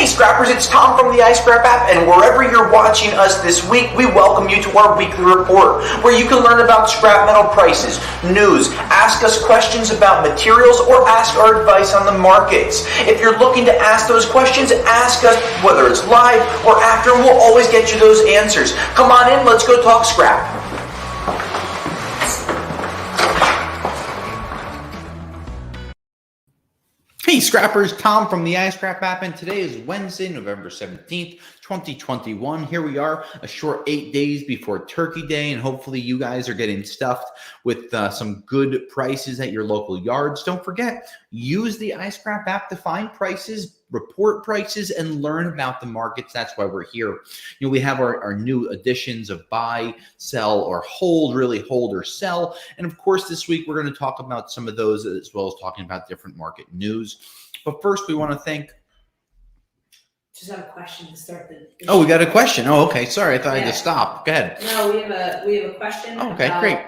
Scrappers, it's Tom from the iScrap app, and wherever you're watching us this week, we welcome you to our weekly report, where you can learn about scrap metal prices, news, ask us questions about materials, or ask our advice on the markets. If you're looking to ask those questions, ask us whether it's live or after, and we'll always get you those answers. Come on in, let's go talk scrap. Hey Scrappers, Tom from the iScrap app, and today is Wednesday, November 17th, 2021. Here we are, a short 8 days before Turkey Day, and hopefully you guys are getting stuffed with some good prices at your local yards. Don't forget, use the iScrap app to find prices, report prices, and learn about the markets. That's why we're here. You know, we have our new editions of buy, sell, or hold, really hold or sell. And of course, this week we're going to talk about some of those, as well as talking about different market news. But first, we want to thank. Just have a question to start the Oh, we got a question. Oh, okay. Sorry, I thought I just stopped. Go ahead. No, we have a question. Oh, okay, great.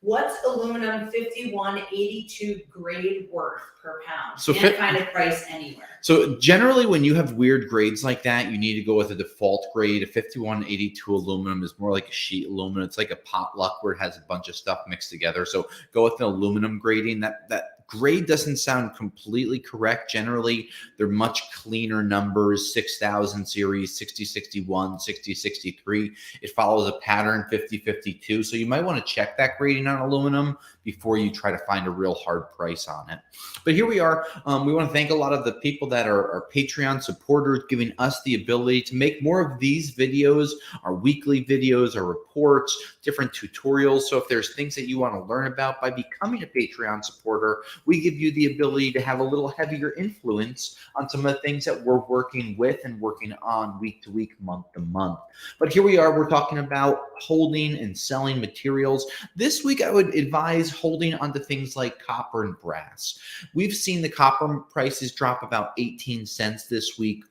What's aluminum 5182 grade worth per pound? So Can't find a price anywhere. So generally, when you have weird grades like that, you need to go with a default grade. A 5182 aluminum is more like a sheet aluminum. It's like a potluck where it has a bunch of stuff mixed together. So go with an aluminum grading. That grade doesn't sound completely correct. Generally, they're much cleaner numbers: 6000 series, 6061, 6063. It follows a pattern 5052. So you might want to check that grading on aluminum before you try to find a real hard price on it. But here we are. We want to thank a lot of the people that are Patreon supporters, giving us the ability to make more of these videos, our weekly videos, our reports, different tutorials. So if there's things that you want to learn about by becoming a Patreon supporter, we give you the ability to have a little heavier influence on some of the things that we're working with and working on week to week, month to month. But here we are, we're talking about holding and selling materials. This week, I would advise holding onto things like copper and brass. We've seen the copper prices drop about 18 cents this week.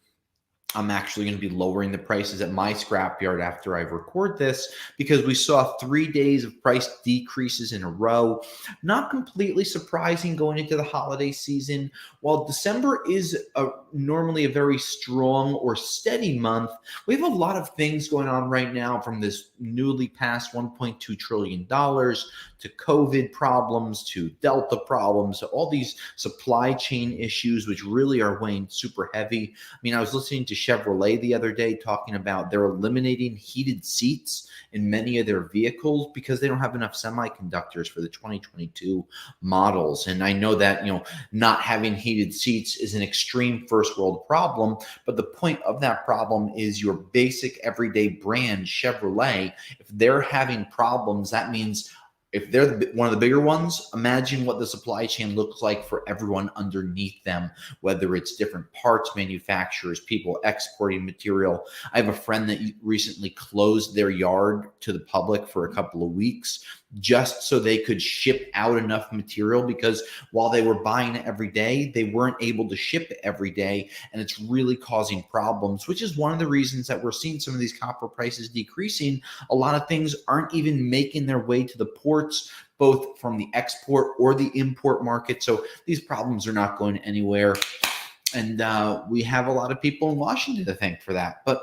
I'm actually going to be lowering the prices at my scrapyard after I record this, because we saw 3 days of price decreases in a row. Not completely surprising going into the holiday season. While December is normally a very strong or steady month, we have a lot of things going on right now, from this newly passed $1.2 trillion to COVID problems, to Delta problems, to all these supply chain issues, which really are weighing super heavy. I mean, I was listening to Chevrolet the other day talking about they're eliminating heated seats in many of their vehicles because they don't have enough semiconductors for the 2022 models. And I know that, you know, not having heated seats is an extreme first world problem, but the point of that problem is your basic everyday brand, Chevrolet. If they're having problems, that means if they're one of the bigger ones, imagine what the supply chain looks like for everyone underneath them, whether it's different parts manufacturers, people exporting material. I have a friend that recently closed their yard to the public for a couple of weeks just so they could ship out enough material, because while they were buying it every day, they weren't able to ship it every day. And it's really causing problems, which is one of the reasons that we're seeing some of these copper prices decreasing. A lot of things aren't even making their way to the ports, both from the export or the import market. So these problems are not going anywhere. And we have a lot of people in Washington to thank for that. But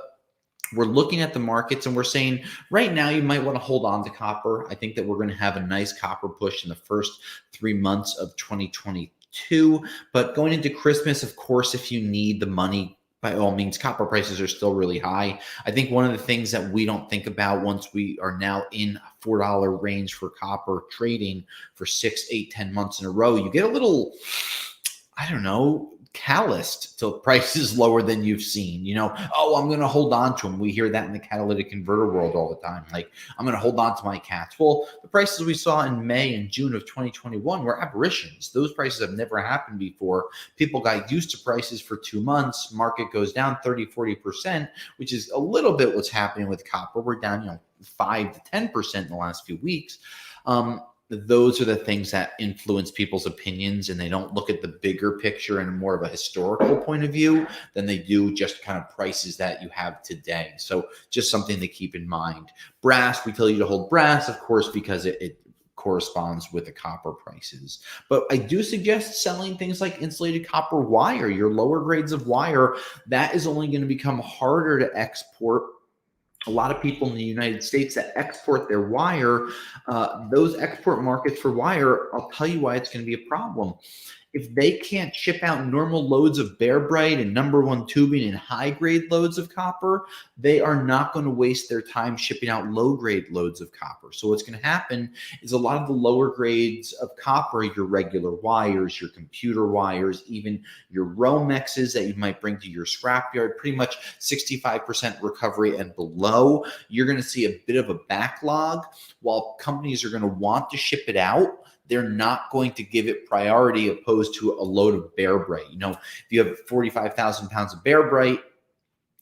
we're looking at the markets and we're saying right now you might want to hold on to copper. I think that we're going to have a nice copper push in the first 3 months of 2022. But going into Christmas, of course, if you need the money, by all means, copper prices are still really high. I think one of the things that we don't think about, once we are now in a $4 range for copper trading for 6, 8, 10 months in a row, you get a little, I don't know, calloused till price is lower than you've seen. You know, oh, I'm going to hold on to them. We hear that in the catalytic converter world all the time. Like, I'm going to hold on to my cats. Well, the prices we saw in May and June of 2021 were aberrations. Those prices have never happened before. People got used to prices for 2 months. Market goes down 30, 40%, which is a little bit what's happening with copper. We're down, you know, 5 to 10% in the last few weeks. Those are the things that influence people's opinions, and they don't look at the bigger picture in more of a historical point of view than they do just kind of prices that you have today. So just something to keep in mind. Brass, we tell you to hold brass, of course, because it corresponds with the copper prices. But I do suggest selling things like insulated copper wire, your lower grades of wire. That is only going to become harder to export. A lot of people in the United States that export their wire, those export markets for wire, I'll tell you why it's going to be a problem. If they can't ship out normal loads of Bear Bright and number one tubing and high grade loads of copper, they are not going to waste their time shipping out low grade loads of copper. So what's going to happen is a lot of the lower grades of copper, your regular wires, your computer wires, even your Romexes that you might bring to your scrapyard, pretty much 65% recovery and below, you're going to see a bit of a backlog. While companies are going to want to ship it out, they're not going to give it priority opposed to a load of Bear Bright. If you have 45,000 pounds of Bear Bright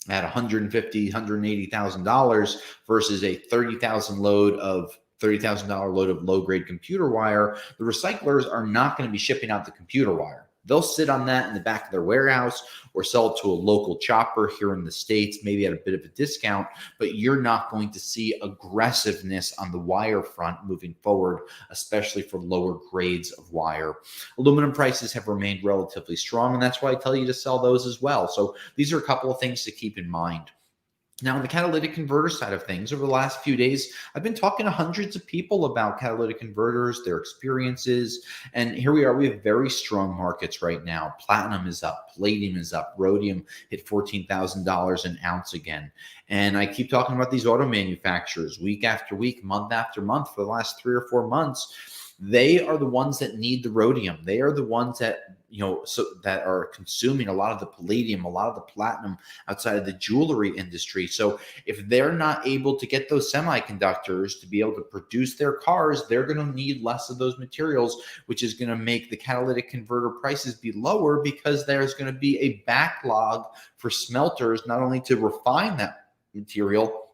at $150,000, $180,000 versus a $30,000 load of low grade computer wire, the recyclers are not going to be shipping out the computer wire. They'll sit on that in the back of their warehouse or sell it to a local chopper here in the States, maybe at a bit of a discount, but you're not going to see aggressiveness on the wire front moving forward, especially for lower grades of wire. Aluminum prices have remained relatively strong, and that's why I tell you to sell those as well. So these are a couple of things to keep in mind. Now, on the catalytic converter side of things, over the last few days, I've been talking to hundreds of people about catalytic converters, their experiences, and here we are. We have very strong markets right now. Platinum is up, palladium is up, rhodium hit $14,000 an ounce again. And I keep talking about these auto manufacturers week after week, month after month for the last 3 or 4 months. They are the ones that need the rhodium. They are the ones that that are consuming a lot of the palladium, a lot of the platinum outside of the jewelry industry. So if they're not able to get those semiconductors to be able to produce their cars, they're going to need less of those materials, which is going to make the catalytic converter prices be lower because there's going to be a backlog for smelters, not only to refine that material,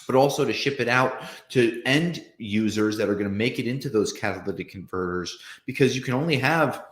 but also to ship it out to end users that are going to make it into those catalytic converters, because you can only have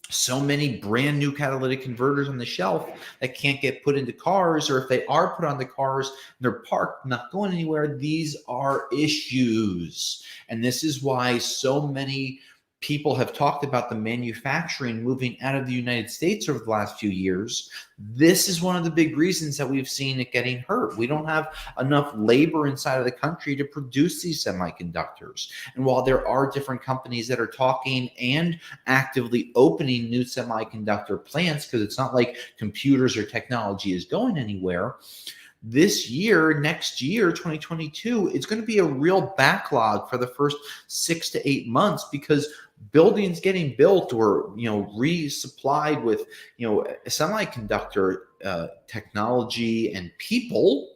so many brand new catalytic converters on the shelf that can't get put into cars, or if they are put on the cars, they're parked, not going anywhere. These are issues. And this is why so many people have talked about the manufacturing moving out of the United States over the last few years. This is one of the big reasons that we've seen it getting hurt. We don't have enough labor inside of the country to produce these semiconductors. And while there are different companies that are talking and actively opening new semiconductor plants, because it's not like computers or technology is going anywhere, this year, next year, 2022, it's going to be a real backlog for the first 6 to 8 months, because buildings getting built or resupplied with semiconductor technology and people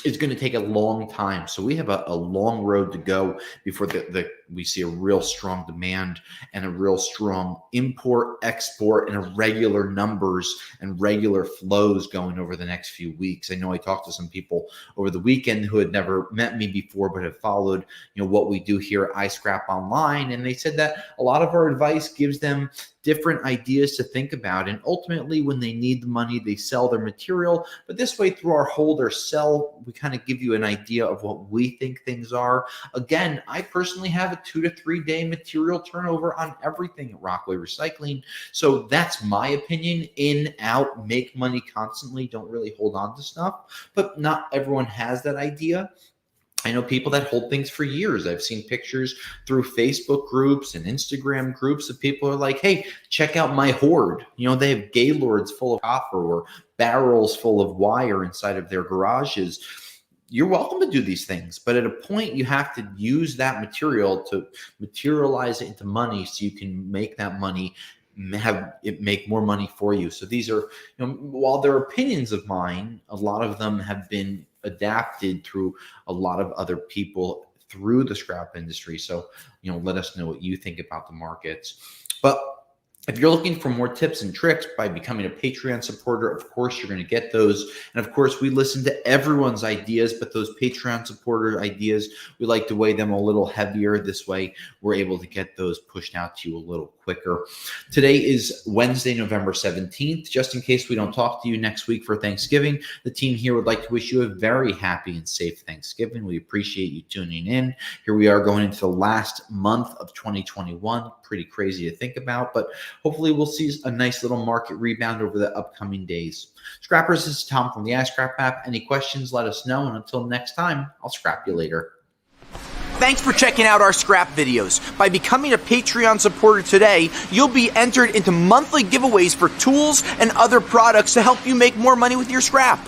is going to take a long time. So we have a long road to go before we see a real strong demand and a real strong import, export, and irregular numbers and regular flows going over the next few weeks. I know I talked to some people over the weekend who had never met me before, but have followed what we do here at iScrap Online, and they said that a lot of our advice gives them different ideas to think about. And ultimately, when they need the money, they sell their material. But this way, through our hold or sell, we kind of give you an idea of what we think things are. Again, I personally have a 2 to 3 day material turnover on everything at Rockaway Recycling. So that's my opinion. In, out, make money constantly. Don't really hold on to stuff. But not everyone has that idea. I know people that hold things for years. I've seen pictures through Facebook groups and Instagram groups of people who are like, hey, check out my hoard. They have gaylords full of copper or barrels full of wire inside of their garages. You're welcome to do these things, but at a point you have to use that material to materialize it into money so you can make that money, have it make more money for you. So these are, while they're opinions of mine, a lot of them have been adapted through a lot of other people through the scrap industry. So, let us know what you think about the markets. But if you're looking for more tips and tricks by becoming a Patreon supporter, of course, you're going to get those. And of course, we listen to everyone's ideas, but those Patreon supporter ideas, we like to weigh them a little heavier. This way, we're able to get those pushed out to you a little quicker. quicker. Today is Wednesday, November 17th. Just in case we don't talk to you next week for Thanksgiving, the team here would like to wish you a very happy and safe Thanksgiving. We appreciate you tuning in. Here we are going into the last month of 2021. Pretty crazy to think about, but hopefully we'll see a nice little market rebound over the upcoming days. Scrappers, this is Tom from the iScrap app. Any questions, let us know. And until next time, I'll scrap you later. Thanks for checking out our scrap videos. By becoming a Patreon supporter today, you'll be entered into monthly giveaways for tools and other products to help you make more money with your scrap.